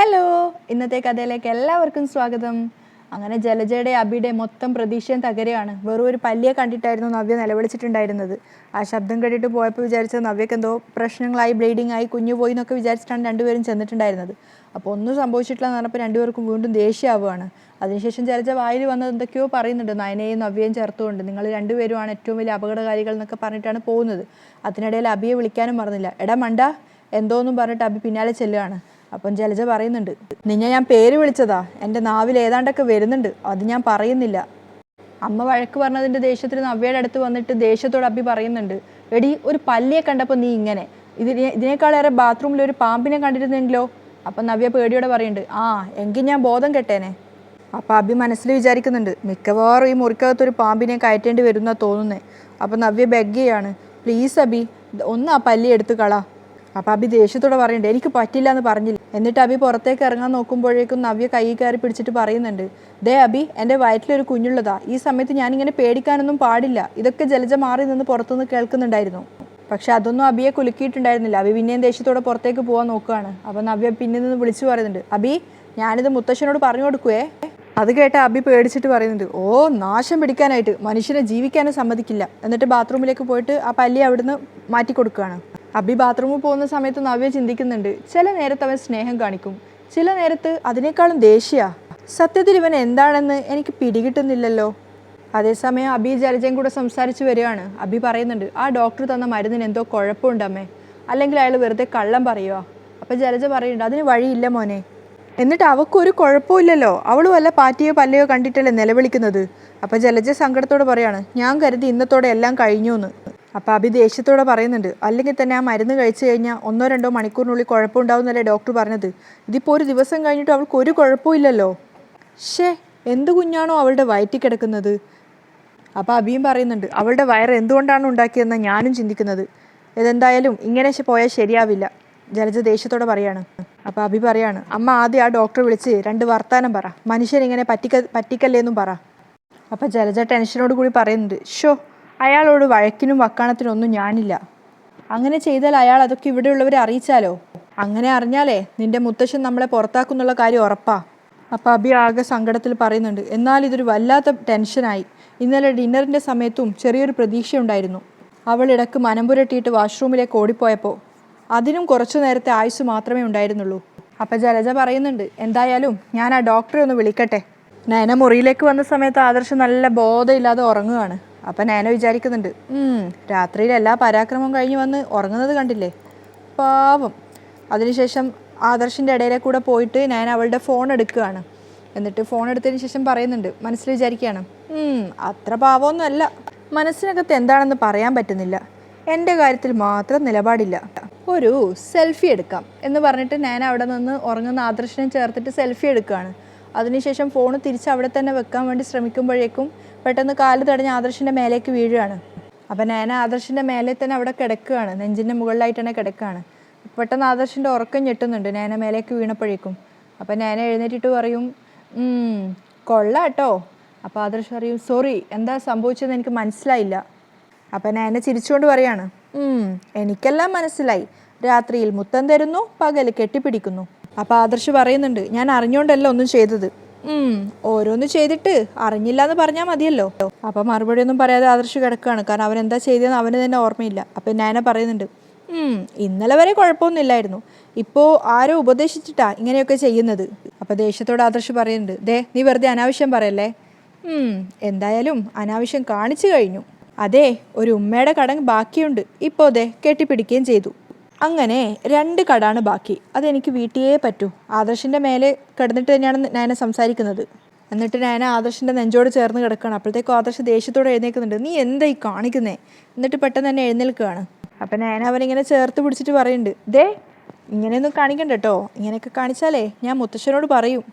Hello, ഇന്നത്തെ കഥയിലേക്ക് എല്ലാവർക്കും സ്വാഗതം. അങ്ങനെ ജലജയുടെ അബിയുടെ മൊത്തം പ്രതീക്ഷയും തകരുകയാണ്. വെറും ഒരു പല്ലിയെ കണ്ടിട്ടായിരുന്നു നവ്യ നിലവിളിച്ചിട്ടുണ്ടായിരുന്നത്. ആ ശബ്ദം കേട്ടിട്ട് പോയപ്പോൾ വിചാരിച്ചത് നവ്യക്ക് എന്തോ പ്രശ്നങ്ങളായി, ബ്ലീഡിങ് ആയി, കുഞ്ഞു പോയി എന്നൊക്കെ വിചാരിച്ചിട്ടാണ് രണ്ടുപേരും ചെന്നിട്ടുണ്ടായിരുന്നത്. അപ്പോൾ ഒന്നും സംഭവിച്ചിട്ടില്ല എന്ന് പറഞ്ഞപ്പോൾ രണ്ടുപേർക്കും വീണ്ടും ദേഷ്യമാവുകയാണ്. അതിനുശേഷം ജലജ വായിൽ വന്നത് എന്തൊക്കെയോ പറയുന്നുണ്ട്, നയനയും നവ്യയും ചേർത്തുകൊണ്ട് നിങ്ങൾ രണ്ടുപേരുമാണ് ഏറ്റവും വലിയ അപകടകാരികൾ എന്നൊക്കെ പറഞ്ഞിട്ടാണ് പോകുന്നത്. അതിനിടയിൽ അബിയെ വിളിക്കാനും മറന്നില്ല. എടാ മണ്ട എന്തോന്നും പറഞ്ഞിട്ട് അബി പിന്നാലെ ചെല്ലുകയാണ്. അപ്പം ജലജ പറയുന്നുണ്ട്, നിന്നെ ഞാൻ പേര് വിളിച്ചതാ, എൻ്റെ നാവിൽ ഏതാണ്ടൊക്കെ വരുന്നുണ്ട്, അത് ഞാൻ പറയുന്നില്ല. അമ്മ വഴക്ക് പറഞ്ഞതിൻ്റെ ദേഷ്യത്തിൽ നവ്യയുടെ അടുത്ത് വന്നിട്ട് ദേഷ്യത്തോട് അബി പറയുന്നുണ്ട്, എടി ഒരു പല്ലിയെ കണ്ടപ്പോൾ നീ ഇങ്ങനെ, ഇതിനേക്കാളേറെ ബാത്റൂമിൽ ഒരു പാമ്പിനെ കണ്ടിരുന്നെങ്കിലോ? അപ്പം നവ്യ പേടിയോടെ പറയുന്നുണ്ട്, ആ എങ്കിൽ ഞാൻ ബോധം കെട്ടേനെ. അപ്പം അബി മനസ്സിൽ വിചാരിക്കുന്നുണ്ട്, മിക്കവാറും ഈ മുറിക്കകത്തൊരു പാമ്പിനെ കയറ്റേണ്ടി വരുന്ന തോന്നുന്നേ. അപ്പം നവ്യ ബെഗ് ചെയ്യാണ്, പ്ലീസ് അബി ഒന്ന് ആ പല്ലി എടുത്ത് കളാ. അപ്പം അബി ദേഷ്യത്തോടെ പറയുന്നുണ്ട്, എനിക്ക് പറ്റില്ല എന്ന് പറഞ്ഞില്ല. എന്നിട്ട് അബി പുറത്തേക്ക് ഇറങ്ങാൻ നോക്കുമ്പോഴേക്കും നവ്യ കൈ കയറി പിടിച്ചിട്ട് പറയുന്നുണ്ട്, ദേ അബി എൻ്റെ വയറ്റിലൊരു കുഞ്ഞുള്ളതാ, ഈ സമയത്ത് ഞാനിങ്ങനെ പേടിക്കാനൊന്നും പാടില്ല. ഇതൊക്കെ ജലജ മാറി നിന്ന് പുറത്തുനിന്ന് കേൾക്കുന്നുണ്ടായിരുന്നു. പക്ഷെ അതൊന്നും അബിയെ കുലുക്കിയിട്ടുണ്ടായിരുന്നില്ല. അബി പിന്നെയും ദേഷ്യത്തോടെ പുറത്തേക്ക് പോകാൻ നോക്കുകയാണ്. അപ്പം നവ്യ പിന്നിൽ നിന്ന് വിളിച്ചു പറയുന്നുണ്ട്, അബി ഞാനിത് മുത്തശ്ശനോട് പറഞ്ഞു കൊടുക്കുവേ. അത് കേട്ട അബി പേടിച്ചിട്ട് പറയുന്നുണ്ട്, ഓ നാശം പിടിക്കാനായിട്ട്, മനുഷ്യനെ ജീവിക്കാനും സമ്മതിക്കില്ല. എന്നിട്ട് ബാത്റൂമിലേക്ക് പോയിട്ട് ആ പല്ലി അവിടുന്ന് മാറ്റി കൊടുക്കുകയാണ്. അബി ബാത്റൂമിൽ പോകുന്ന സമയത്ത് നവ്യ ചിന്തിക്കുന്നുണ്ട്, ചില നേരത്ത് അവൻ സ്നേഹം കാണിക്കും, ചില നേരത്ത് അതിനേക്കാളും ദേഷ്യ. സത്യത്തിൽ ഇവൻ എന്താണെന്ന് എനിക്ക് പിടികിട്ടുന്നില്ലല്ലോ. അതേസമയം അബി ജലജയും കൂടെ സംസാരിച്ച് വരികയാണ്. അബി പറയുന്നുണ്ട്, ആ ഡോക്ടർ തന്ന മരുന്നിന് എന്തോ കുഴപ്പമുണ്ട് അമ്മേ, അല്ലെങ്കിൽ അയാൾ വെറുതെ കള്ളം പറയുക. അപ്പം ജലജ പറയുന്നുണ്ട്, അതിന് വഴിയില്ല മോനെ. എന്നിട്ട് അവൾക്കൊരു കുഴപ്പമില്ലല്ലോ, അവൾ വല്ല പാറ്റിയോ പല്ലയോ കണ്ടിട്ടല്ലേ നിലവിളിക്കുന്നത്. അപ്പം ജലജ സങ്കടത്തോടെ പറയാണ്, ഞാൻ കരുതി ഇന്നത്തോടെ എല്ലാം കഴിഞ്ഞു എന്ന്. അപ്പം അബി ദേഷ്യത്തോടെ പറയുന്നുണ്ട്, അല്ലെങ്കിൽ തന്നെ ആ മരുന്ന് കഴിച്ചു കഴിഞ്ഞാൽ 1-2 മണിക്കൂറിനുള്ളിൽ കുഴപ്പമുണ്ടാവുന്നല്ലേ ഡോക്ടർ പറഞ്ഞത്. ഇതിപ്പോൾ ഒരു ദിവസം കഴിഞ്ഞിട്ട് അവൾക്ക് ഒരു കുഴപ്പമില്ലല്ലോ. ഷേ എന്ത് കുഞ്ഞാണോ അവളുടെ വയറ്റിൽ കിടക്കുന്നത്. അപ്പം അബിയും പറയുന്നുണ്ട്, അവളുടെ വയറ് എന്തുകൊണ്ടാണ് ഉണ്ടാക്കിയതെന്ന് ഞാനും ചിന്തിക്കുന്നത്. ഇതെന്തായാലും ഇങ്ങനെ പോയാൽ ശരിയാവില്ല. ജലജ ദേഷ്യത്തോടെ പറയാണ്. അപ്പം അബി പറയാണ്, അമ്മ ആദ്യം ആ ഡോക്ടറെ വിളിച്ച് 2 വർത്താനം പറ, മനുഷ്യനിങ്ങനെ പറ്റിക്കല്ലേന്നും പറ. അപ്പം ജലജ ടെൻഷനോട് കൂടി പറയുന്നുണ്ട്, ഷോ അയാളോട് വഴക്കിനും വക്കാണത്തിനും ഒന്നും ഞാനില്ല. അങ്ങനെ ചെയ്താൽ അയാൾ അതൊക്കെ ഇവിടെയുള്ളവരെ അറിയിച്ചാലോ? അങ്ങനെ അറിഞ്ഞാലേ നിന്റെ മുത്തശ്ശൻ നമ്മളെ പുറത്താക്കുന്നുള്ള കാര്യം ഉറപ്പാ. അപ്പം അബി ആകെ സങ്കടത്തിൽ പറയുന്നുണ്ട്, എന്നാൽ ഇതൊരു വല്ലാത്ത ടെൻഷനായി. ഇന്നലെ ഡിന്നറിൻ്റെ സമയത്തും ചെറിയൊരു പ്രതീക്ഷയുണ്ടായിരുന്നു. അവൾ ഇടക്ക് മനം പുരട്ടിയിട്ട് വാഷ്റൂമിലേക്ക് ഓടിപ്പോയപ്പോൾ അതിനും കുറച്ചു നേരത്തെ ആയുസ് മാത്രമേ ഉണ്ടായിരുന്നുള്ളൂ. അപ്പം ജലജ പറയുന്നുണ്ട്, എന്തായാലും ഞാൻ ആ ഡോക്ടറെ ഒന്ന് വിളിക്കട്ടെ. നയന മുറിയിലേക്ക് വന്ന സമയത്ത് ആദർശ് നല്ല ബോധമില്ലാതെ ഉറങ്ങുകയാണ്. അപ്പം നയന വിചാരിക്കുന്നുണ്ട്, രാത്രിയിൽ എല്ലാ പരാക്രമവും കഴിഞ്ഞ് വന്ന് ഉറങ്ങുന്നത് കണ്ടില്ലേ, പാവം. അതിനുശേഷം ആദർശിൻ്റെ ഇടയിലെ കൂടെ പോയിട്ട് നയന അവളുടെ ഫോൺ എടുക്കുകയാണ്. എന്നിട്ട് ഫോൺ എടുത്തതിന് ശേഷം പറയുന്നുണ്ട്, മനസ്സിൽ വിചാരിക്കുകയാണ്, അത്ര പാവമൊന്നും അല്ല, മനസ്സിനകത്ത് എന്താണെന്ന് പറയാൻ പറ്റുന്നില്ല, എൻ്റെ കാര്യത്തിൽ മാത്രം നിലപാടില്ല, ഒരു സെൽഫി എടുക്കാം എന്ന് പറഞ്ഞിട്ട് ഞാൻ അവിടെ നിന്ന് ഉറങ്ങുന്ന ആദർശിനെ ചേർത്തിട്ട് സെൽഫി എടുക്കുകയാണ്. അതിനുശേഷം ഫോൺ തിരിച്ച് അവിടെ തന്നെ വെക്കാൻ വേണ്ടി ശ്രമിക്കുമ്പോഴേക്കും പെട്ടെന്ന് കാല് തടഞ്ഞ് ആദർശിൻ്റെ മേലേക്ക് വീഴുകയാണ്. അപ്പം ഞാൻ ആദർശിൻ്റെ മേലെ തന്നെ അവിടെ കിടക്കുകയാണ്, നെഞ്ചിൻ്റെ മുകളിലായിട്ട് തന്നെ കിടക്കുകയാണ്. പെട്ടെന്ന് ആദർശിൻ്റെ ഉറക്കം ഞെട്ടുന്നുണ്ട് ഞാൻ മേലേക്ക് വീണപ്പോഴേക്കും. അപ്പം ഞാൻ എഴുന്നേറ്റിട്ട് പറയും, കൊള്ളാം കേട്ടോ. അപ്പോൾ ആദർശ് പറയും, സോറി എന്താ സംഭവിച്ചതെന്ന് എനിക്ക് മനസ്സിലായില്ല. അപ്പം ഞാൻ ചിരിച്ചുകൊണ്ട് പറയാണ്, എനിക്കെല്ലാം മനസ്സിലായി, രാത്രിയിൽ മുത്തം തരുന്നു, പകൽ കെട്ടിപ്പിടിക്കുന്നു. അപ്പം ആദർശ് പറയുന്നുണ്ട്, ഞാൻ അറിഞ്ഞുകൊണ്ടല്ല ഒന്നും ചെയ്തത്, ഓരോന്ന് ചെയ്തിട്ട് അറിഞ്ഞില്ല എന്ന് പറഞ്ഞാൽ മതിയല്ലോ. അപ്പം മറുപടി ഒന്നും പറയാതെ ആദർശ് കിടക്കുകയാണ്, കാരണം അവൻ എന്താ ചെയ്തതെന്ന് അവന് തന്നെ ഓർമ്മയില്ല. അപ്പം ഞാൻ പറയുന്നുണ്ട്, ഇന്നലെ വരെ കുഴപ്പമൊന്നുമില്ലായിരുന്നു, ഇപ്പോൾ ആരോ ഉപദേശിച്ചിട്ടാ ഇങ്ങനെയൊക്കെ ചെയ്യുന്നത്. അപ്പം ദേഷ്യത്തോട് ആദർശ് പറയുന്നുണ്ട്, ദേ നീ വെറുതെ അനാവശ്യം പറയല്ലേ, എന്തായാലും അനാവശ്യം കാണിച്ചു കഴിഞ്ഞു. അതെ, ഒരു ഉമ്മയുടെ കടം ബാക്കിയുണ്ട്, ഇപ്പോൾ ദേ കെട്ടിപ്പിടിക്കുകയും ചെയ്തു. അങ്ങനെ 2 കടാണ് ബാക്കി, അതെനിക്ക് വീട്ടിയേ പറ്റൂ. ആദർശിൻ്റെ മേലെ കിടന്നിട്ട് തന്നെയാണ് നയന സംസാരിക്കുന്നത്. എന്നിട്ട് നയന ആദർശിൻ്റെ നെഞ്ചോട് ചേർന്ന് കിടക്കുകയാണ്. അപ്പോഴത്തേക്കും ആദർശ് ദേഷ്യത്തോടെ എഴുന്നേൽക്കുന്നുണ്ട്, നീ എന്താ ഈ കാണിക്കുന്നേ? എന്നിട്ട് പെട്ടെന്ന് തന്നെ എഴുന്നേൽക്കുകയാണ്. അപ്പം നയന അവനിങ്ങനെ ചേർത്ത് പിടിച്ചിട്ട് പറയുന്നുണ്ട്, ദേ ഇങ്ങനെയൊന്നും കാണിക്കണ്ട കേട്ടോ, ഇങ്ങനെയൊക്കെ കാണിച്ചാലേ ഞാൻ മുത്തശ്ശനോട് പറയും.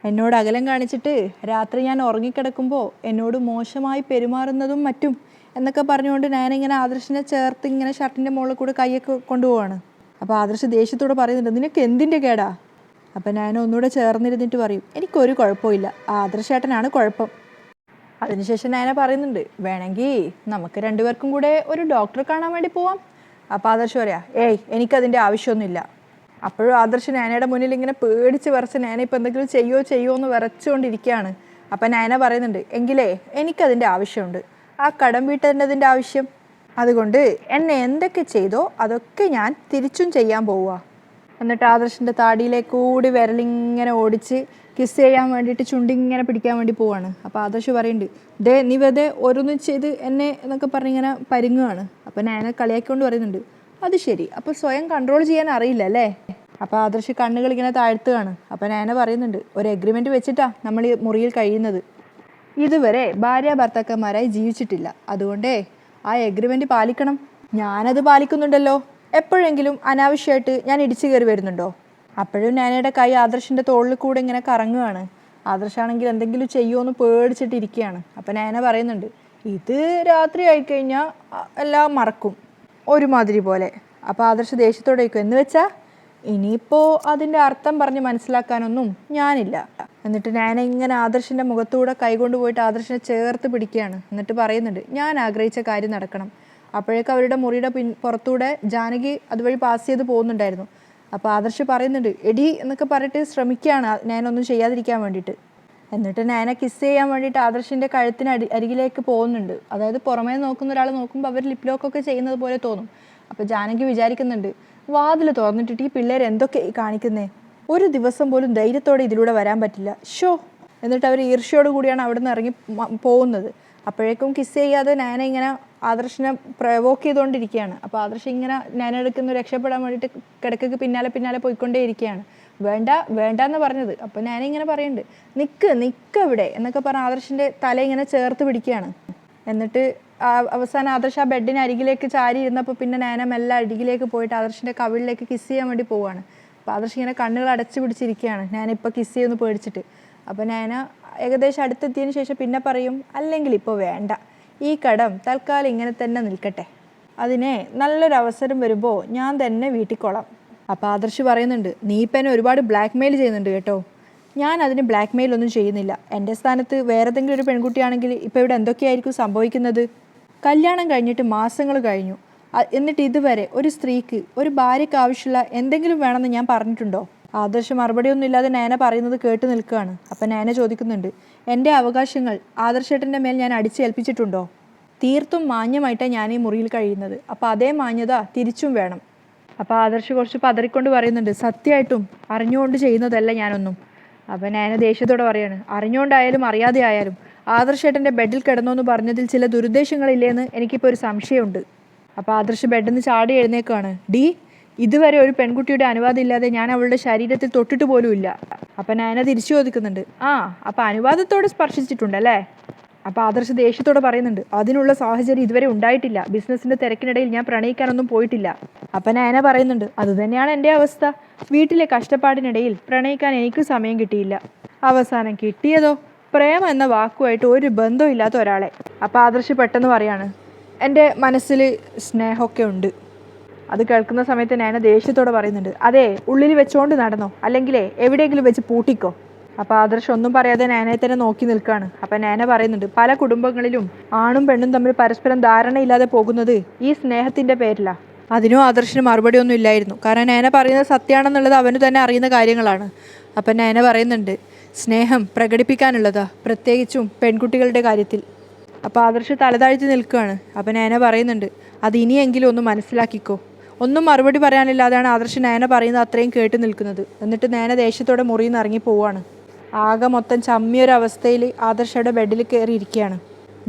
എന്നോട് അകലം കാണിച്ചിട്ട് രാത്രി ഞാൻ ഉറങ്ങിക്കിടക്കുമ്പോൾ എന്നോട് മോശമായി പെരുമാറുന്നതും മറ്റും എന്നൊക്കെ പറഞ്ഞുകൊണ്ട് ഞാനിങ്ങനെ ആദർശിനെ ചേർത്ത് ഇങ്ങനെ ഷർട്ടിൻ്റെ മുകളിൽ കൂടെ കൈയൊക്കെ കൊണ്ടുപോവാണ്. അപ്പോൾ ആദർശ് ദേഷ്യത്തോടെ പറയുന്നുണ്ട്, നിനക്ക് എന്തിൻ്റെ കേടാ? അപ്പം ഞാൻ ഒന്നുകൂടെ ചേർന്നിരുന്നിട്ട് പറയും, എനിക്കൊരു കുഴപ്പമില്ല, ആദർശേട്ടനാണ് കുഴപ്പം. അതിനുശേഷം ഞാൻ പറയുന്നുണ്ട്, വേണമെങ്കിൽ നമുക്ക് 2 പേർക്കും കൂടെ ഒരു ഡോക്ടറെ കാണാൻ വേണ്ടി പോവാം. അപ്പോൾ ആദർശ് പറയാം, എനിക്കതിൻ്റെ ആവശ്യമൊന്നുമില്ല. അപ്പോഴും ആദർശ് നയനയുടെ മുന്നിൽ ഇങ്ങനെ പേടിച്ച് വിറച്ച് നയന ഇപ്പം എന്തെങ്കിലും ചെയ്യുമോ എന്ന് വിറച്ചുകൊണ്ടിരിക്കുകയാണ്. അപ്പം നയന പറയുന്നുണ്ട്, എങ്കിലേ എനിക്കതിൻ്റെ ആവശ്യമുണ്ട്, ആ കടം വീട്ടേണ്ടതിൻ്റെ ആവശ്യം. അതുകൊണ്ട് എന്നെ എന്തൊക്കെ ചെയ്തോ അതൊക്കെ ഞാൻ തിരിച്ചും ചെയ്യാൻ പോവുക. എന്നിട്ട് ആദർശിൻ്റെ താടിയിലേക്ക് കൂടി വിരലിങ്ങനെ ഓടിച്ച് കിസ് ചെയ്യാൻ വേണ്ടിയിട്ട് ചുണ്ടിങ്ങനെ പിടിക്കാൻ വേണ്ടി പോവാണ്. അപ്പോൾ ആദർശ് പറയുന്നുണ്ട്, നീ വെറുതെ ഓരോന്നും ചെയ്ത് എന്നെ എന്നൊക്കെ പറഞ്ഞിങ്ങനെ പരുങ്ങുകയാണ്. അപ്പം നയന കളിയാക്കിക്കൊണ്ട് പറയുന്നുണ്ട്, അത് ശരി, അപ്പോൾ സ്വയം കൺട്രോൾ ചെയ്യാൻ അറിയില്ല അല്ലേ? അപ്പോൾ ആദർശ് കണ്ണുകൾ ഇങ്ങനെ താഴ്ത്തുകയാണ്. അപ്പോൾ നയന പറയുന്നുണ്ട്, ഒരു എഗ്രിമെൻറ്റ് വെച്ചിട്ടാണ് നമ്മൾ ഈ മുറിയിൽ കഴിയുന്നത്. ഇതുവരെ ഭാര്യ ഭർത്താക്കന്മാരായി ജീവിച്ചിട്ടില്ല, അതുകൊണ്ടേ ആ എഗ്രിമെൻറ്റ് പാലിക്കണം. ഞാനത് പാലിക്കുന്നുണ്ടല്ലോ. എപ്പോഴെങ്കിലും അനാവശ്യമായിട്ട് ഞാൻ ഇടിച്ചു കയറി വരുന്നുണ്ടോ? അപ്പോഴും നയനയുടെ കൈ ആദർശിൻ്റെ തോളിൽ കൂടെ ഇങ്ങനെ കറങ്ങുകയാണ്. ആദർശാണെങ്കിൽ എന്തെങ്കിലും ചെയ്യുമോ എന്ന് പേടിച്ചിട്ടിരിക്കുകയാണ്. അപ്പം നയന പറയുന്നുണ്ട്, ഇത് രാത്രി ആയിക്കഴിഞ്ഞാൽ എല്ലാം മറക്കും ഒരുമാതിരി പോലെ. അപ്പോൾ ആദർശ് ദേഷ്യത്തോടെ വയ്ക്കും, എന്ന് വെച്ചാൽ ഇനിയിപ്പോൾ അതിൻ്റെ അർത്ഥം പറഞ്ഞ് മനസ്സിലാക്കാനൊന്നും ഞാനില്ല. എന്നിട്ട് നയന ഇങ്ങനെ ആദർശിൻ്റെ മുഖത്തൂടെ കൈകൊണ്ട് പോയിട്ട് ആദർശിനെ ചേർത്ത് പിടിക്കുകയാണ്. എന്നിട്ട് പറയുന്നുണ്ട്, ഞാൻ ആഗ്രഹിച്ച കാര്യം നടക്കണം. അപ്പോഴേക്കും അവരുടെ മുറിയുടെ പുറത്തൂടെ ജാനകി അതുവഴി പാസ് ചെയ്ത് പോകുന്നുണ്ടായിരുന്നു. അപ്പോൾ ആദർശ് പറയുന്നുണ്ട്, എടി എന്നൊക്കെ പറഞ്ഞിട്ട് ശ്രമിക്കുകയാണ് നയനൊന്നും ചെയ്യാതിരിക്കാൻ വേണ്ടിയിട്ട്. എന്നിട്ട് നയന കിസ് ചെയ്യാൻ വേണ്ടിയിട്ട് ആദർശിൻ്റെ കഴുത്തിന് അരികിലേക്ക് പോകുന്നുണ്ട്. അതായത് പുറമേ നോക്കുന്ന ഒരാൾ നോക്കുമ്പോൾ അവർ ലിപ് ലോക്കൊക്കെ ചെയ്യുന്നത് പോലെ തോന്നും. അപ്പോൾ ജാനകി വിചാരിക്കുന്നുണ്ട്, വാതിൽ തുറന്നിട്ടിട്ട് ഈ പിള്ളേർ എന്തൊക്കെ കാണിക്കുന്നേ, ഒരു ദിവസം പോലും ധൈര്യത്തോടെ ഇതിലൂടെ വരാൻ പറ്റില്ല, ഷോ. എന്നിട്ട് അവർ ഈർഷ്യയോട് കൂടിയാണ് അവിടെ നിന്ന് ഇറങ്ങി പോകുന്നത്. അപ്പോഴേക്കും കിസ് ചെയ്യാതെ നയന ഇങ്ങനെ ആദർശിനെ പ്രവോക്ക് ചെയ്തുകൊണ്ടിരിക്കുകയാണ്. അപ്പോൾ ആദർശ് ഇങ്ങനെ നയന എടുക്കുന്ന രക്ഷപ്പെടാൻ വേണ്ടിയിട്ട് കിടക്കയ്ക്ക് പിന്നാലെ പോയിക്കൊണ്ടേ ഇരിക്കുകയാണ്. വേണ്ട എന്ന് പറഞ്ഞത്. അപ്പോൾ നയന ഇങ്ങനെ പറയുന്നുണ്ട്, നിക്ക് ഇവിടെ എന്നൊക്കെ പറഞ്ഞ് ആദർശിൻ്റെ തല ഇങ്ങനെ ചേർത്ത് പിടിക്കുകയാണ്. എന്നിട്ട് അവസാനം ആദർശ് ആ ബെഡിന് അരികിലേക്ക് ചാരി ഇരുന്നപ്പോൾ പിന്നെ നയന മെല്ലെ അരികിലേക്ക് പോയിട്ട് ആദർശിൻ്റെ കവിളിലേക്ക് കിസ് ചെയ്യാൻ വേണ്ടി പോവുകയാണ്. അപ്പോൾ ആദർശ് ഇങ്ങനെ കണ്ണുകൾ അടച്ചു പിടിച്ചിരിക്കുകയാണ്, ഞാൻ ഇപ്പോൾ കിസ് ചെയ്യുമെന്ന് പേടിച്ചിട്ട്. അപ്പോൾ നയന ഏകദേശം അടുത്തെത്തിയതിന് ശേഷം പിന്നെ പറയും, അല്ലെങ്കിൽ ഇപ്പോൾ വേണ്ട, ഈ കടം തൽക്കാലം ഇങ്ങനെ തന്നെ നിൽക്കട്ടെ, അതിനെ നല്ലൊരു അവസരം വരുമ്പോൾ ഞാൻ തന്നെ വീട്ടിക്കൊള്ളാം. അപ്പോൾ ആദർശ് പറയുന്നുണ്ട്, നീ ഇപ്പം എന്നെ ഒരുപാട് ബ്ലാക്ക് മെയിൽ ചെയ്യുന്നുണ്ട് കേട്ടോ. ഞാൻ അതിന് ബ്ലാക്ക് മെയിലൊന്നും ചെയ്യുന്നില്ല. എൻ്റെ സ്ഥാനത്ത് വേറെ ഏതെങ്കിലും ഒരു പെൺകുട്ടിയാണെങ്കിൽ ഇപ്പോൾ ഇവിടെ എന്തൊക്കെയായിരിക്കും സംഭവിക്കുന്നത്? കല്യാണം കഴിഞ്ഞിട്ട് മാസങ്ങൾ കഴിഞ്ഞു, എന്നിട്ട് ഇതുവരെ ഒരു സ്ത്രീക്ക് ഒരു ഭാര്യയ്ക്ക് ആവശ്യമുള്ള എന്തെങ്കിലും വേണമെന്ന് ഞാൻ പറഞ്ഞിട്ടുണ്ടോ? ആദർശ് മറുപടിയൊന്നും ഇല്ലാതെ നയന പറയുന്നത് കേട്ട് നിൽക്കുകയാണ്. അപ്പം നയന ചോദിക്കുന്നുണ്ട്, എൻ്റെ അവകാശങ്ങൾ ആദർശേട്ടൻ്റെ മേൽ ഞാൻ അടിച്ചേൽപ്പിച്ചിട്ടുണ്ടോ? തീർത്തും മാന്യമായിട്ടാണ് ഞാൻ ഈ മുറിയിൽ കഴിയുന്നത്, അപ്പോൾ അതേ മാന്യത തിരിച്ചും വേണം. അപ്പോൾ ആദർശ് കുറച്ച് പതറിക്കൊണ്ട് പറയുന്നുണ്ട്, സത്യമായിട്ടും അറിഞ്ഞുകൊണ്ട് ചെയ്യുന്നതല്ല ഞാനൊന്നും. അപ്പോൾ നയന ദേഷ്യത്തോടെ പറയാണ്, അറിഞ്ഞുകൊണ്ടായാലും അറിയാതെ ആയാലും ആദർശേട്ടൻ്റെ ബെഡിൽ കിടന്നോന്ന് പറഞ്ഞതിൽ ചില ദുരുദ്ദേശങ്ങളില്ലേന്ന് എനിക്കിപ്പോൾ ഒരു സംശയമുണ്ട്. അപ്പോൾ ആദർശ് ബെഡിൽ നിന്ന് ചാടി എഴുന്നേക്കാണ്. ഇതുവരെ ഒരു പെൺകുട്ടിയുടെ അനുവാദം ഇല്ലാതെ ഞാൻ അവളുടെ ശരീരത്തിൽ തൊട്ടിട്ട് പോലും ഇല്ല. അപ്പം നയന തിരിച്ചു ചോദിക്കുന്നുണ്ട്, അപ്പം അനുവാദത്തോടെ സ്പർശിച്ചിട്ടുണ്ടല്ലേ? അപ്പോൾ ആദർശ് ദേഷ്യത്തോടെ പറയുന്നുണ്ട്, അതിനുള്ള സാഹചര്യം ഇതുവരെ ഉണ്ടായിട്ടില്ല, ബിസിനസ്സിൻ്റെ തിരക്കിനിടയിൽ ഞാൻ പ്രണയിക്കാനൊന്നും പോയിട്ടില്ല. അപ്പം നയന പറയുന്നുണ്ട്, അതുതന്നെയാണ് എൻ്റെ അവസ്ഥ. വീട്ടിലെ കഷ്ടപ്പാടിനിടയിൽ പ്രണയിക്കാൻ എനിക്ക് സമയം കിട്ടിയില്ല. അവസാനം കിട്ടിയതോ പ്രേമം എന്ന വാക്കുമായിട്ട് ഒരു ബന്ധവും ഇല്ലാത്ത ഒരാളെ. അപ്പോൾ ആദർശ് പെട്ടെന്ന് പറയാണ്, എൻ്റെ മനസ്സിൽ സ്നേഹമൊക്കെ ഉണ്ട്. അത് കേൾക്കുന്ന സമയത്ത് നയന ദേഷ്യത്തോടെ പറയുന്നുണ്ട്, അതെ, ഉള്ളിൽ വെച്ചുകൊണ്ട് നടന്നോ, അല്ലെങ്കിലേ എവിടെയെങ്കിലും വെച്ച് പൂട്ടിക്കോ. അപ്പോൾ ആദർശ് ഒന്നും പറയാതെ നയനയെ തന്നെ നോക്കി നിൽക്കുകയാണ്. അപ്പം നയന പറയുന്നുണ്ട്, പല കുടുംബങ്ങളിലും ആണും പെണ്ണും തമ്മിൽ പരസ്പരം ധാരണയില്ലാതെ പോകുന്നത് ഈ സ്നേഹത്തിൻ്റെ പേരിലാണ്. അതിനും ആദർശിന് മറുപടി ഒന്നും ഇല്ലായിരുന്നു. കാരണം നയന പറയുന്നത് സത്യമാണെന്നുള്ളത് അവന് തന്നെ അറിയുന്ന കാര്യങ്ങളാണ്. അപ്പം നയന പറയുന്നുണ്ട്, സ്നേഹം പ്രകടിപ്പിക്കാനുള്ളതാ, പ്രത്യേകിച്ചും പെൺകുട്ടികളുടെ കാര്യത്തിൽ. അപ്പോൾ ആദർശ് തലതാഴ്ത്തി നിൽക്കുകയാണ്. അപ്പം നയന പറയുന്നുണ്ട്, അത് ഇനിയെങ്കിലും ഒന്ന് മനസ്സിലാക്കിക്കോ. ഒന്നും മറുപടി പറയാനില്ലാതെയാണ് ആദർശ് നയന പറയുന്നത് അത്രയും കേട്ട് നിൽക്കുന്നത്. എന്നിട്ട് നയന ദേഷ്യത്തോടെ മുറിയിൽ നിന്ന് ഇറങ്ങി പോവാണ്. ആകെ മൊത്തം ചമ്മിയൊരവസ്ഥയിൽ ആദർശയുടെ ബെഡിൽ കയറിയിരിക്കുകയാണ്.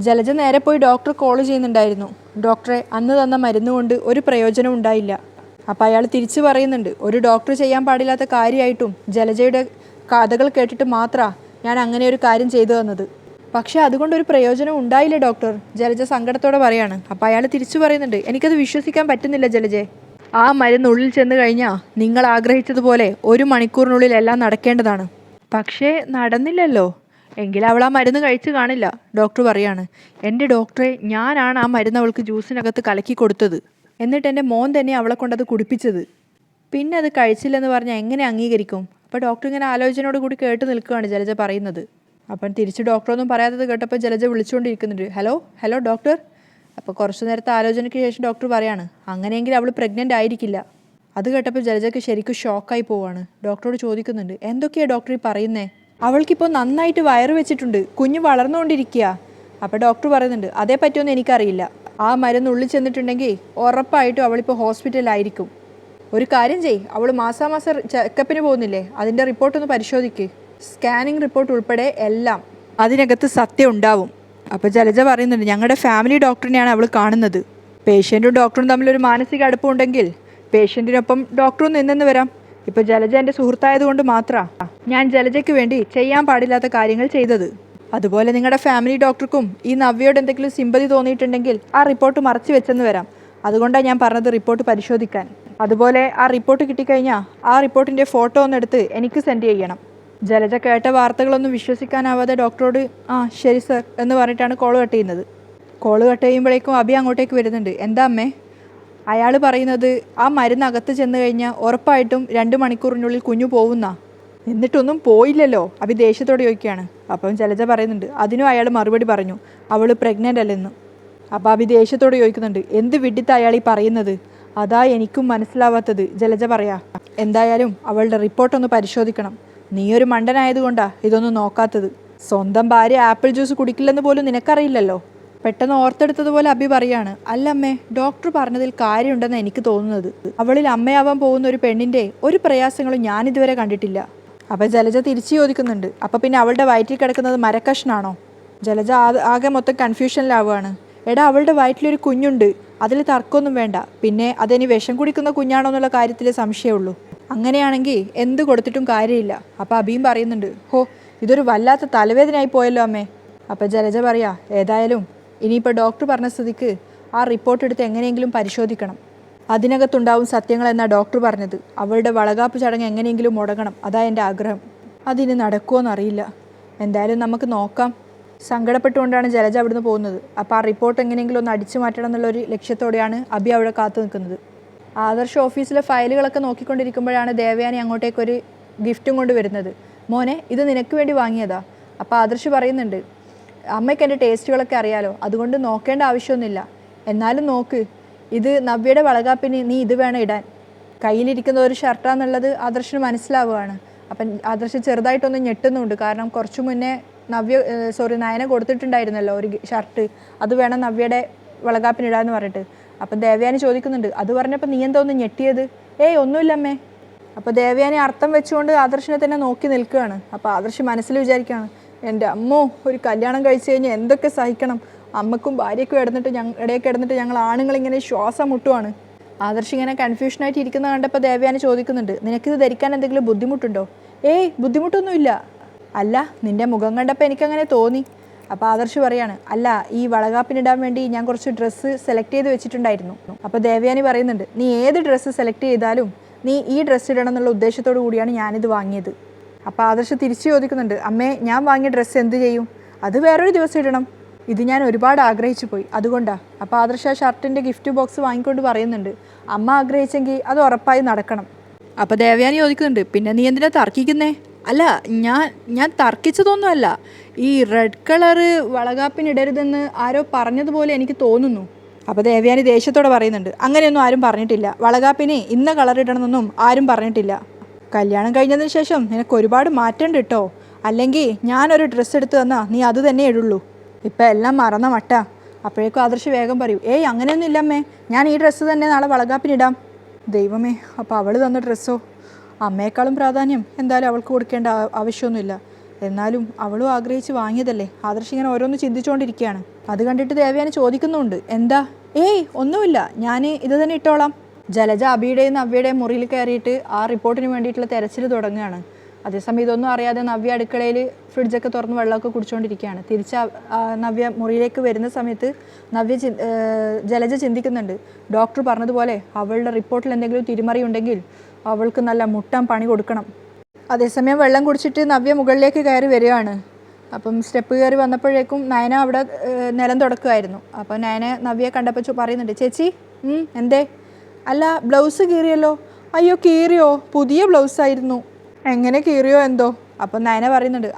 ജലജ നേരെ പോയി ഡോക്ടർ കോൾ ചെയ്യുന്നുണ്ടായിരുന്നു. ഡോക്ടറെ, അന്ന് തന്ന മരുന്ന് കൊണ്ട് ഒരു പ്രയോജനം ഉണ്ടായില്ല. അപ്പോൾ അയാൾ തിരിച്ചു പറയുന്നുണ്ട്, ഒരു ഡോക്ടർ ചെയ്യാൻ പാടില്ലാത്ത കാര്യമായിട്ടും ജലജയുടെ കഥകൾ കേട്ടിട്ട് മാത്രമാണ് ഞാൻ അങ്ങനെ ഒരു കാര്യം ചെയ്തു തന്നത്. പക്ഷേ അതുകൊണ്ടൊരു പ്രയോജനം ഉണ്ടായില്ല ഡോക്ടർ, ജലജ സങ്കടത്തോടെ പറയാണ്. അപ്പോൾ അയാൾ തിരിച്ചു പറയുന്നുണ്ട്, എനിക്കത് വിശ്വസിക്കാൻ പറ്റുന്നില്ല ജലജെ. ആ മരുന്ന് ഉള്ളിൽ ചെന്ന് കഴിഞ്ഞാൽ നിങ്ങൾ ആഗ്രഹിച്ചതുപോലെ 1 മണിക്കൂറിനുള്ളിൽ എല്ലാം നടക്കേണ്ടതാണ്. പക്ഷേ നടന്നില്ലല്ലോ. എങ്കിൽ അവൾ ആ മരുന്ന് കഴിച്ചു കാണില്ല, ഡോക്ടർ പറയാണ്. എൻ്റെ ഡോക്ടറെ, ഞാനാണ് ആ മരുന്ന് അവൾക്ക് ജ്യൂസിനകത്ത് കലക്കി കൊടുത്തത്. എന്നിട്ട് എൻ്റെ മോൻ തന്നെ അവളെ കൊണ്ടത് കുടിപ്പിച്ചത്. പിന്നെ അത് കഴിച്ചില്ലെന്ന് പറഞ്ഞാൽ എങ്ങനെ അംഗീകരിക്കും? അപ്പോൾ ഡോക്ടർ ഇങ്ങനെ ആലോചനയോട് കൂടി കേട്ട് നിൽക്കുകയാണ് ജലജ പറയുന്നത്. അപ്പം തിരിച്ച് ഡോക്ടറൊന്നും പറയാത്തത് കേട്ടപ്പോൾ ജലജ വിളിച്ചുകൊണ്ടിരിക്കുന്നുണ്ട്, ഹലോ ഡോക്ടർ. അപ്പോൾ കുറച്ച് നേരത്തെ ആലോചനയ്ക്ക് ശേഷം ഡോക്ടർ പറയാണ്, അങ്ങനെയെങ്കിൽ അവൾ പ്രഗ്നൻ്റ് ആയിരിക്കില്ല. അത് കേട്ടപ്പോൾ ജലജയ്ക്ക് ശരിക്കും ഷോക്കായി പോവാണ്. ഡോക്ടറോട് ചോദിക്കുന്നുണ്ട്, എന്തൊക്കെയാണ് ഡോക്ടർ ഈ പറയുന്നേ? അവൾക്കിപ്പോൾ നന്നായിട്ട് വയറ് വെച്ചിട്ടുണ്ട്, കുഞ്ഞ് വളർന്നുകൊണ്ടിരിക്കുക. അപ്പോൾ ഡോക്ടർ പറയുന്നുണ്ട്, അതേ പറ്റുമെന്ന് എനിക്കറിയില്ല. ആ മരുന്ന് ഉള്ളിൽ ചെന്നിട്ടുണ്ടെങ്കിൽ ഉറപ്പായിട്ടും അവളിപ്പോൾ ഹോസ്പിറ്റലിലായിരിക്കും. ഒരു കാര്യം ചെയ്യ്, അവൾ മാസാമാസം ചെക്കപ്പിന് പോകുന്നില്ലേ, അതിൻ്റെ റിപ്പോർട്ടൊന്ന് പരിശോധിക്ക്. സ്കാനിങ് റിപ്പോർട്ട് ഉൾപ്പെടെ എല്ലാം അതിനകത്ത് സത്യം ഉണ്ടാവും. അപ്പോൾ ജലജ പറയുന്നുണ്ട്, ഞങ്ങളുടെ ഫാമിലി ഡോക്ടറിനെയാണ് അവൾ കാണുന്നത്. പേഷ്യൻറ്റും ഡോക്ടറും തമ്മിലൊരു മാനസിക അടുപ്പമുണ്ടെങ്കിൽ പേഷ്യൻറ്റിനൊപ്പം ഡോക്ടറും നിന്നെന്ന് വരാം. ഇപ്പോൾ ജലജ എൻ്റെ സുഹൃത്തായതുകൊണ്ട് മാത്രമാണ് ഞാൻ ജലജയ്ക്ക് വേണ്ടി ചെയ്യാൻ പാടില്ലാത്ത കാര്യങ്ങൾ ചെയ്തത്. അതുപോലെ നിങ്ങളുടെ ഫാമിലി ഡോക്ടർക്കും ഈ നവ്യയോട് എന്തെങ്കിലും സിമ്പതി തോന്നിയിട്ടുണ്ടെങ്കിൽ ആ റിപ്പോർട്ട് മറച്ചു വെച്ചെന്ന് വരാം. അതുകൊണ്ടാണ് ഞാൻ പറഞ്ഞത് റിപ്പോർട്ട് പരിശോധിക്കാൻ. അതുപോലെ ആ റിപ്പോർട്ട് കിട്ടിക്കഴിഞ്ഞാൽ ആ റിപ്പോർട്ടിൻ്റെ ഫോട്ടോ ഒന്നെടുത്ത് എനിക്ക് സെൻഡ് ചെയ്യണം. ജലജ കേട്ട വാർത്തകളൊന്നും വിശ്വസിക്കാനാവാതെ ഡോക്ടറോട് ശരി സർ എന്ന് പറഞ്ഞിട്ടാണ് കോൾ കട്ട് ചെയ്യുന്നത്. കോൾ കട്ട് ചെയ്യുമ്പോഴേക്കും അബി അങ്ങോട്ടേക്ക് വരുന്നുണ്ട്. എന്താ അമ്മേ? അയാൾ പറയുന്നത് ആ മരുന്ന് അകത്ത് ചെന്ന് കഴിഞ്ഞാൽ ഉറപ്പായിട്ടും 2 മണിക്കൂറിനുള്ളിൽ കുഞ്ഞു പോകുന്നാ. എന്നിട്ടൊന്നും പോയില്ലല്ലോ, അബി ദേഷ്യത്തോടെ ചോദിക്കുകയാണ്. അപ്പം ജലജ പറയുന്നുണ്ട്, അതിനും അയാൾ മറുപടി പറഞ്ഞു, അവൾ പ്രഗ്നൻ്റ് അല്ലെന്ന്. അപ്പോൾ അബി ദേഷ്യത്തോടെ ചോദിക്കുന്നുണ്ട്, എന്ത് വിഡിത്ത അയാൾ ഈ പറയുന്നത്? അതാ എനിക്കും മനസ്സിലാവാത്തത്. ജലജ പറയാ, എന്തായാലും അവളുടെ റിപ്പോർട്ടൊന്ന് പരിശോധിക്കണം. നീയൊരു മണ്ടനായതുകൊണ്ടാണ് ഇതൊന്നും നോക്കാത്തത്. സ്വന്തം ഭാര്യ ആപ്പിൾ ജ്യൂസ് കുടിക്കില്ലെന്ന് പോലും നിനക്കറിയില്ലല്ലോ. പെട്ടെന്ന് ഓർത്തെടുത്തതുപോലെ അബി പറയാണ്, അല്ലമ്മേ, ഡോക്ടർ പറഞ്ഞതിൽ കാര്യമുണ്ടെന്ന് എനിക്ക് തോന്നുന്നത്. അവളിൽ അമ്മയാവാൻ പോകുന്ന ഒരു പെണ്ണിൻ്റെ ഒരു പ്രയാസങ്ങളും ഞാനിതുവരെ കണ്ടിട്ടില്ല. അപ്പോൾ ജലജ തിരിച്ചു ചോദിക്കുന്നുണ്ട്, അപ്പോൾ പിന്നെ അവളുടെ വയറ്റിൽ കിടക്കുന്നത് മരക്കഷ്ണാണോ? ജലജ ആകെ മൊത്തം കൺഫ്യൂഷനിലാവുകയാണ്. എടാ, അവളുടെ വയറ്റിലൊരു കുഞ്ഞുണ്ട്, അതിൽ തർക്കമൊന്നും വേണ്ട. പിന്നെ അതിനി വിഷം കുടിക്കുന്ന കുഞ്ഞാണോ എന്നുള്ള കാര്യത്തിൽ സംശയമുള്ളൂ. അങ്ങനെയാണെങ്കിൽ എന്ത് കൊടുത്തിട്ടും കാര്യമില്ല. അപ്പോൾ അബിയും പറയുന്നുണ്ട്, ഹോ, ഇതൊരു വല്ലാത്ത തലവേദനയായി പോയല്ലോ അമ്മേ. അപ്പോൾ ജലജ പറയാ, ഏതായാലും ഇനിയിപ്പോൾ ഡോക്ടർ പറഞ്ഞ സ്ഥിതിക്ക് ആ റിപ്പോർട്ട് എടുത്ത് എങ്ങനെയെങ്കിലും പരിശോധിക്കണം. അതിനകത്തുണ്ടാവും സത്യങ്ങളെന്നാണ് ഡോക്ടർ പറഞ്ഞത്. അവളുടെ വളകാപ്പ് ചടങ്ങ് എങ്ങനെയെങ്കിലും മുടങ്ങണം, അതാ എൻ്റെ ആഗ്രഹം. അതിന് നടക്കുമോയെന്നറിയില്ല. എന്തായാലും നമുക്ക് നോക്കാം. സങ്കടപ്പെട്ടുകൊണ്ടാണ് ജലജ അവിടുന്ന് പോകുന്നത്. അപ്പോൾ ആ റിപ്പോർട്ട് എങ്ങനെയെങ്കിലും ഒന്ന് അടിച്ചു മാറ്റണം എന്നുള്ളൊരു ലക്ഷ്യത്തോടെയാണ് അബി അവിടെ കാത്തു നിൽക്കുന്നത്. ആദർശ് ഓഫീസിലെ ഫയലുകളൊക്കെ നോക്കിക്കൊണ്ടിരിക്കുമ്പോഴാണ് ദേവയാനി അങ്ങോട്ടേക്കൊരു ഗിഫ്റ്റും കൊണ്ട് വരുന്നത്. മോനെ, ഇത് നിനക്ക് വേണ്ടി വാങ്ങിയതാ. അപ്പോൾ ആദർശ് പറയുന്നുണ്ട്, അമ്മയ്ക്ക് എൻ്റെ ടേസ്റ്റുകളൊക്കെ അറിയാലോ, അതുകൊണ്ട് നോക്കേണ്ട ആവശ്യമൊന്നുമില്ല. എന്നാലും നോക്ക്, ഇത് നവ്യയുടെ വളകാപ്പിന് നീ ഇത് വേണം ഇടാൻ. കയ്യിലിരിക്കുന്ന ഒരു ഷർട്ടാന്നുള്ളത് ആദർശിന് മനസ്സിലാവുകയാണ്. അപ്പം ആദർശ് ചെറുതായിട്ടൊന്ന് ഞെട്ടുന്നുണ്ട്. കാരണം കുറച്ച് മുന്നേ നയന കൊടുത്തിട്ടുണ്ടായിരുന്നല്ലോ ഒരു ഷർട്ട്, അത് വേണം നവ്യയുടെ വളകാപ്പിനിടാന്ന് പറഞ്ഞിട്ട്. അപ്പം ദേവയാനി ചോദിക്കുന്നുണ്ട്, അത് പറഞ്ഞപ്പോൾ നീ എന്താ ഒന്ന് ഞെട്ടിയത്? ഏയ് ഒന്നുമില്ലമ്മേ. അപ്പോൾ ദേവയാനി അർത്ഥം വെച്ചുകൊണ്ട് ആദർശിനെ തന്നെ നോക്കി നിൽക്കുകയാണ്. അപ്പോൾ ആദർശ് മനസ്സിൽ വിചാരിക്കുകയാണ്, എൻ്റെ അമ്മോ, ഒരു കല്യാണം കഴിച്ചു കഴിഞ്ഞാൽ എന്തൊക്കെ സഹിക്കണം. അമ്മക്കും ഭാര്യയ്ക്കും ഇടയിൽ കിടന്നിട്ട് ഞങ്ങൾ ആണുങ്ങളിങ്ങനെ ശ്വാസം മുട്ടുവാണ്. ആദർശ് ഇങ്ങനെ കൺഫ്യൂഷനായിട്ട് ഇരിക്കുന്ന കണ്ടപ്പോൾ ദേവയാനി ചോദിക്കുന്നുണ്ട്, നിനക്കിത് ധരിക്കാൻ എന്തെങ്കിലും ബുദ്ധിമുട്ടുണ്ടോ? ഏയ് ബുദ്ധിമുട്ടൊന്നുമില്ല. അല്ല, നിൻ്റെ മുഖം കണ്ടപ്പോൾ എനിക്കങ്ങനെ തോന്നി. അപ്പോൾ ആദർശ് പറയാണ്, അല്ല, ഈ വളകാപ്പിനിടാൻ വേണ്ടി ഞാൻ കുറച്ച് ഡ്രസ്സ് സെലക്ട് ചെയ്ത് വെച്ചിട്ടുണ്ടായിരുന്നു. അപ്പോൾ ദേവയാനി പറയുന്നുണ്ട്, നീ ഏത് ഡ്രസ്സ് സെലക്ട് ചെയ്താലും നീ ഈ ഡ്രസ്സ് ഇടണം എന്നുള്ള ഉദ്ദേശത്തോടു കൂടിയാണ് ഞാനിത് വാങ്ങിയത്. അപ്പോൾ ആദർശ് തിരിച്ചു ചോദിക്കുന്നുണ്ട്, അമ്മേ, ഞാൻ വാങ്ങിയ ഡ്രസ്സ് എന്ത് ചെയ്യും? അത് വേറൊരു ദിവസം ഇടണം. ഇത് ഞാൻ ഒരുപാട് ആഗ്രഹിച്ചു പോയി, അതുകൊണ്ടാണ്. അപ്പോൾ ആദർശ് ആ ഷർട്ടിൻ്റെ ഗിഫ്റ്റ് ബോക്സ് വാങ്ങിക്കൊണ്ട് പറയുന്നുണ്ട്, അമ്മ ആഗ്രഹിച്ചെങ്കിൽ അത് ഉറപ്പായി നടക്കണം. അപ്പോൾ ദേവയാനി ചോദിക്കുന്നുണ്ട്, പിന്നെ നീ എന്തിനാ തർക്കിക്കുന്നേ? അല്ല, ഞാൻ തർക്കിച്ചതൊന്നുമല്ല. ഈ റെഡ് കളറ് വളകാപ്പിനിടരുതെന്ന് ആരോ പറഞ്ഞതുപോലെ എനിക്ക് തോന്നുന്നു. അപ്പോൾ ദേവയാനി ദേഷ്യത്തോടെ പറയുന്നുണ്ട്, അങ്ങനെയൊന്നും ആരും പറഞ്ഞിട്ടില്ല. വളകാപ്പിന് ഇന്ന കളർ ഇടണമെന്നൊന്നും ആരും പറഞ്ഞിട്ടില്ല. കല്യാണം കഴിഞ്ഞതിന് ശേഷം നിനക്ക് ഒരുപാട് മാറ്റമുണ്ട് കേട്ടോ. അല്ലെങ്കിൽ ഞാനൊരു ഡ്രസ്സ് എടുത്ത് തന്നാൽ നീ അത് തന്നെ ഇടുള്ളൂ. ഇപ്പം എല്ലാം മറന്ന മട്ട. അപ്പോഴേക്കും ആദർശ് വേഗം പറയും, ഏയ് അങ്ങനെയൊന്നും ഇല്ലമ്മേ, ഞാൻ ഈ ഡ്രസ്സ് തന്നെ നാളെ വളകാപ്പിനിടാം. ദൈവമേ, അപ്പോൾ അവൾ തന്ന ഡ്രസ്സോ? അമ്മയെക്കാളും പ്രാധാന്യം എന്തായാലും അവൾക്ക് കൊടുക്കേണ്ട ആവശ്യമൊന്നുമില്ല. എന്നാലും അവളും ആഗ്രഹിച്ച് വാങ്ങിയതല്ലേ. ആദർശ് ഇങ്ങനെ ഓരോന്ന് ചിന്തിച്ചുകൊണ്ടിരിക്കുകയാണ്. അത് കണ്ടിട്ട് ദേവയാനി ചോദിക്കുന്നുണ്ട്, എന്താ? ഏയ് ഒന്നുമില്ല, ഞാൻ ഇത് തന്നെ ഇട്ടോളാം. ജലജ അബിയുടെയും നവ്യയുടെയും മുറിയിൽ കയറിയിട്ട് ആ റിപ്പോർട്ടിന് വേണ്ടിയിട്ടുള്ള തെരച്ചിൽ തുടങ്ങുകയാണ്. അതേസമയം ഇതൊന്നും അറിയാതെ നവ്യ അടുക്കളയിൽ ഫ്രിഡ്ജൊക്കെ തുറന്ന് വെള്ളമൊക്കെ കുടിച്ചുകൊണ്ടിരിക്കുകയാണ്. തിരിച്ച് നവ്യ മുറിയിലേക്ക് വരുന്ന സമയത്ത് ജലജ ചിന്തിക്കുന്നുണ്ട്, ഡോക്ടർ പറഞ്ഞതുപോലെ അവളുടെ റിപ്പോർട്ടിൽ എന്തെങ്കിലും തിരിമറി ഉണ്ടെങ്കിൽ അവൾക്ക് നല്ല മുട്ടാൻ പണി കൊടുക്കണം. അതേസമയം വെള്ളം കുടിച്ചിട്ട് നവ്യ മുകളിലേക്ക് കയറി വരികയാണ്. അപ്പം സ്റ്റെപ്പ് കയറി വന്നപ്പോഴേക്കും നയന അവിടെ നിലം തുടക്കുമായിരുന്നു. അപ്പോൾ നവ്യയെ കണ്ടപ്പോൾ പറയുന്നുണ്ട്, ചേച്ചി എന്തേ? അല്ല, ബ്ലൗസ് കീറിയല്ലോ. അയ്യോ, കീറിയോ? പുതിയ ബ്ലൗസായിരുന്നു. എങ്ങനെ കീറിയോ എന്തോ? അപ്പം നയന പറയുന്നുണ്ട്,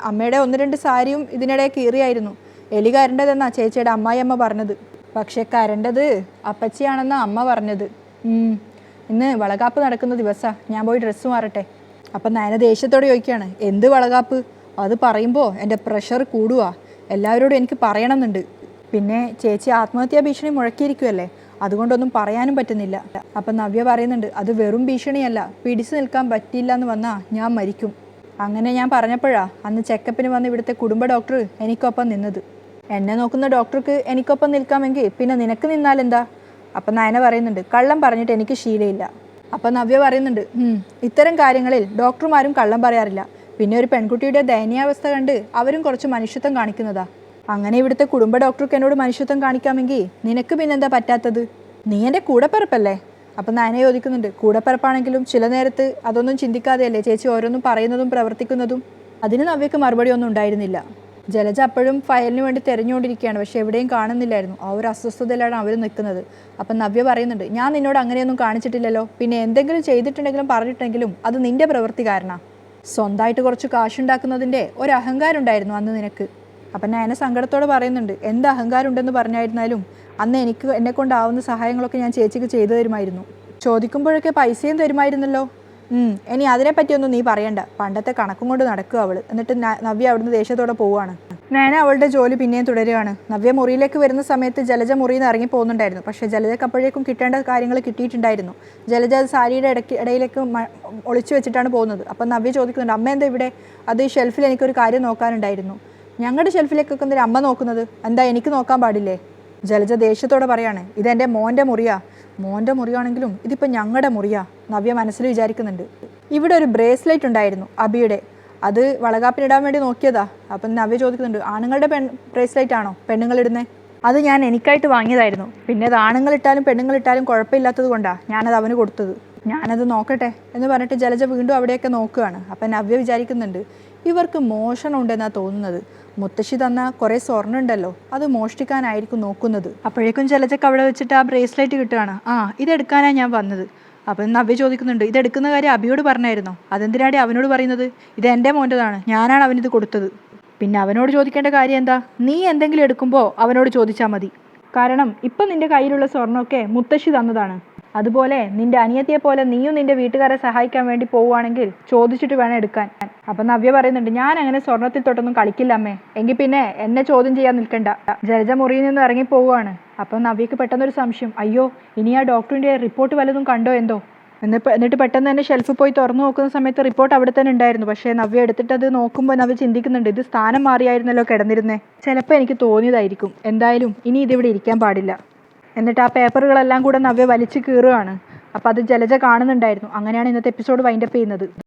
അമ്മയുടെ 1-2 സാരിയും ഇതിനിടെ കീറിയായിരുന്നു. എലി കരണ്ടതെന്നാ ചേച്ചിയുടെ അമ്മായിയമ്മ പറഞ്ഞത്. പക്ഷെ കരണ്ടത് അപ്പച്ചിയാണെന്നാണ് അമ്മ പറഞ്ഞത്. ഇന്ന് വളകാപ്പ് നടക്കുന്ന ദിവസമാണ്, ഞാൻ പോയി ഡ്രസ്സ് മാറട്ടെ. അപ്പം നയന ദേഷ്യത്തോടെ ചോദിക്കുകയാണ്, എന്ത് വളകാപ്പ്? അത് പറയുമ്പോൾ എൻ്റെ പ്രഷർ കൂടുക, എല്ലാവരോടും എനിക്ക് പറയണമെന്നുണ്ട്. പിന്നെ ചേച്ചി ആത്മഹത്യാ ഭീഷണി മുഴക്കിയിരിക്കുമല്ലേ, അതുകൊണ്ടൊന്നും പറയാനും പറ്റുന്നില്ല. അപ്പം നവ്യ പറയുന്നുണ്ട്, അത് വെറും ഭീഷണിയല്ല, പിടിച്ചു നിൽക്കാൻ പറ്റില്ല എന്ന് വന്നാൽ ഞാൻ മരിക്കും. അങ്ങനെ ഞാൻ പറഞ്ഞപ്പോഴാണ് അന്ന് ചെക്കപ്പിന് വന്ന് ഇവിടുത്തെ കുടുംബ ഡോക്ടർ എനിക്കൊപ്പം നിന്നത്. എന്നെ നോക്കുന്ന ഡോക്ടർക്ക് എനിക്കൊപ്പം നിൽക്കാമെങ്കിൽ പിന്നെ നിനക്ക് നിന്നാലെന്താ? അപ്പം നയന പറയുന്നുണ്ട്, കള്ളം പറഞ്ഞിട്ട് എനിക്ക് ശീലമില്ല. അപ്പം നവ്യ പറയുന്നുണ്ട്, ഇത്തരം കാര്യങ്ങളിൽ ഡോക്ടർമാരും കള്ളം പറയാറില്ല. പിന്നെ ഒരു പെൺകുട്ടിയുടെ ദയനീയാവസ്ഥ കണ്ട് അവരും കുറച്ച് മനുഷ്യത്വം കാണിക്കുന്നതാ. അങ്ങനെ ഇവിടുത്തെ കുടുംബ ഡോക്ടർക്ക് എന്നോട് മനുഷ്യത്വം കാണിക്കാമെങ്കിൽ നിനക്ക് പിന്നെന്താ പറ്റാത്തത്? നീ എൻ്റെ കൂടെപ്പിറപ്പല്ലേ? അപ്പം നയന ചോദിക്കുന്നുണ്ട്, കൂടെപ്പിറപ്പാണെങ്കിലും ചില നേരത്ത് അതൊന്നും ചിന്തിക്കാതെയല്ലേ ചേച്ചി ഓരോന്നും പറയുന്നതും പ്രവർത്തിക്കുന്നതും? അതിന് നവ്യക്ക് മറുപടി ഒന്നും ഉണ്ടായിരുന്നില്ല. ജലജ അപ്പോഴും ഫയലിന് വേണ്ടി തിരഞ്ഞുകൊണ്ടിരിക്കുകയാണ്, പക്ഷെ എവിടെയും കാണുന്നില്ലായിരുന്നു. ആ ഒരു അസ്വസ്ഥതയിലാണ് അവർ നിൽക്കുന്നത്. അപ്പം നവ്യ പറയുന്നുണ്ട്, ഞാൻ നിന്നോട് അങ്ങനെയൊന്നും കാണിച്ചിട്ടില്ലല്ലോ, പിന്നെ എന്തെങ്കിലും ചെയ്തിട്ടുണ്ടെങ്കിലും പറഞ്ഞിട്ടുണ്ടെങ്കിലും അത് നിന്റെ പ്രവൃത്തി കാരണമാണ്. സ്വന്തമായിട്ട് കുറച്ച് കാശുണ്ടാക്കുന്നതിൻ്റെ ഒരു അഹങ്കാരം ഉണ്ടായിരുന്നു അന്ന് നിനക്ക്. അപ്പം നയന സങ്കടത്തോടെ പറയുന്നുണ്ട്, എന്ത് അഹങ്കാരം ഉണ്ടെന്ന് പറഞ്ഞായിരുന്നാലും അന്ന് എന്നെ കൊണ്ടാവുന്ന സഹായങ്ങളൊക്കെ ഞാൻ ചേച്ചിക്ക് ചെയ്തു തരുമായിരുന്നു. ചോദിക്കുമ്പോഴൊക്കെ പൈസയും തരുമായിരുന്നല്ലോ. ഇനി അതിനെപ്പറ്റിയൊന്നും നീ പറയണ്ട, പണ്ടത്തെ കണക്കും കൊണ്ട് നടക്കുക അവൾ. എന്നിട്ട് നവ്യ അവിടുന്ന് ദേഷ്യത്തോടെ പോവുകയാണ്. നയന അവളുടെ ജോലി പിന്നെയും തുടരുകയാണ്. നവ്യ മുറിയിലേക്ക് വരുന്ന സമയത്ത് ജലജ മുറിയിൽ നിന്ന് ഇറങ്ങി പോകുന്നുണ്ടായിരുന്നു. പക്ഷേ ജലജക്ക് അപ്പോഴേക്കും കിട്ടേണ്ട കാര്യങ്ങൾ കിട്ടിയിട്ടുണ്ടായിരുന്നു. ജലജ സാരിയുടെ ഇടയിലേക്ക് ഒളിച്ചു വെച്ചിട്ടാണ് പോകുന്നത്. അപ്പം നവ്യ ചോദിക്കുന്നുണ്ട്, അമ്മ എന്താ ഇവിടെ? അത് ഷെൽഫിൽ എനിക്കൊരു കാര്യം നോക്കാനുണ്ടായിരുന്നു. ഞങ്ങളുടെ ഷെൽഫിലേക്കൊക്കെ എന്തിനാ അമ്മ നോക്കുന്നത്? എന്താ എനിക്ക് നോക്കാൻ പാടില്ലേ? ജലജ ദേഷ്യത്തോടെ പറയാണ്, ഇതെൻ്റെ മോൻ്റെ മുറിയാ. മോൻ്റെ മുറിയാണെങ്കിലും ഇതിപ്പോൾ ഞങ്ങളുടെ മുറിയാ. നവ്യ മനസ്സിൽ വിചാരിക്കുന്നുണ്ട്. ഇവിടെ ഒരു ബ്രേസ്ലെറ്റ് ഉണ്ടായിരുന്നു അബിയുടെ, അത് വളകാപ്പിനിടാൻ വേണ്ടി നോക്കിയതാ. അപ്പം നവ്യ ചോദിക്കുന്നുണ്ട്, ആണുങ്ങളുടെ ബ്രേസ്ലെറ്റ് ആണോ പെണ്ണുങ്ങളിടുന്നത്? അത് ഞാൻ എനിക്കായിട്ട് വാങ്ങിയതായിരുന്നു. പിന്നെ അത് ആണുങ്ങളിട്ടാലും പെണ്ണുങ്ങളിട്ടാലും കുഴപ്പമില്ലാത്തത് കൊണ്ടാണ് ഞാനത് അവന് കൊടുത്തത്. ഞാനത് നോക്കട്ടെ എന്ന് പറഞ്ഞിട്ട് ജലജ വീണ്ടും അവിടെയൊക്കെ നോക്കുകയാണ്. അപ്പം നവ്യ വിചാരിക്കുന്നുണ്ട്, ഇവർക്ക് മോഷണം ഉണ്ടെന്നാണ് തോന്നുന്നത്. മുത്തശ്ശി തന്ന കുറേ സ്വർണ്ണം ഉണ്ടല്ലോ, അത് മോഷ്ടിക്കാനായിരിക്കും നോക്കുന്നത്. അപ്പോഴേക്കും ജലജക്ക് അവിടെ വെച്ചിട്ട് ആ ബ്രേസ്ലെറ്റ് കിട്ടുകയാണ്. ഇതെടുക്കാനാണ് ഞാൻ വന്നത്. അപ്പം നവ്യ ചോദിക്കുന്നുണ്ട്, ഇതെടുക്കുന്ന കാര്യം അബിയോട് പറഞ്ഞായിരുന്നോ? അതെന്തിനാടി അവനോട് പറയുന്നത്? ഇത് എൻ്റെ മോൻ്റെതാണ്, ഞാനാണ് അവനിത് കൊടുത്തത്. പിന്നെ അവനോട് ചോദിക്കേണ്ട കാര്യം എന്താ? നീ എന്തെങ്കിലും എടുക്കുമ്പോൾ അവനോട് ചോദിച്ചാൽ മതി. കാരണം ഇപ്പം നിൻ്റെ കയ്യിലുള്ള സ്വർണ്ണമൊക്കെ മുത്തശ്ശി തന്നതാണ്. അതുപോലെ നിന്റെ അനിയത്തിയെ പോലെ നീയും നിന്റെ വീട്ടുകാരെ സഹായിക്കാൻ വേണ്ടി പോവുകയാണെങ്കിൽ ചോദിച്ചിട്ട് വേണം എടുക്കാൻ. അപ്പം നവ്യ പറയുന്നുണ്ട്, ഞാൻ അങ്ങനെ സ്വർണ്ണത്തിൽ തൊട്ടൊന്നും കളിക്കില്ല അമ്മേ. എങ്കിൽ പിന്നെ എന്നെ ചോദ്യം ചെയ്യാൻ നിൽക്കണ്ട. ജലജ മുറിയിൽ നിന്ന് ഇറങ്ങി പോവുകയാണ്. അപ്പം നവ്യക്ക് പെട്ടെന്നൊരു സംശയം, അയ്യോ ഇനി ആ ഡോക്ടറിൻ്റെ റിപ്പോർട്ട് വല്ലതും കണ്ടോ എന്തോ? എന്നിട്ട് പെട്ടെന്ന് തന്നെ ഷെൽഫ് പോയി തുറന്നു നോക്കുന്ന സമയത്ത് റിപ്പോർട്ട് അവിടെ തന്നെ ഉണ്ടായിരുന്നു. പക്ഷേ നവ്യ എടുത്തിട്ട് അത് നോക്കുമ്പോൾ നവ്യ ചിന്തിക്കുന്നുണ്ട്, ഇത് സ്ഥാനം മാറിയായിരുന്നല്ലോ കിടന്നിരുന്നേ. ചിലപ്പോൾ എനിക്ക് തോന്നിയതായിരിക്കും. എന്തായാലും ഇനി ഇതിവിടെ ഇരിക്കാൻ പാടില്ല. എന്നിട്ട് ആ പേപ്പറുകളെല്ലാം കൂടെ നവ്യ വലിച്ചു കീറുകയാണ്. അപ്പോൾ അത് ജലജ കാണുന്നുണ്ടായിരുന്നു. അങ്ങനെയാണ് ഇന്നത്തെ എപ്പിസോഡ് വൈൻഡപ്പ് ചെയ്യുന്നത്.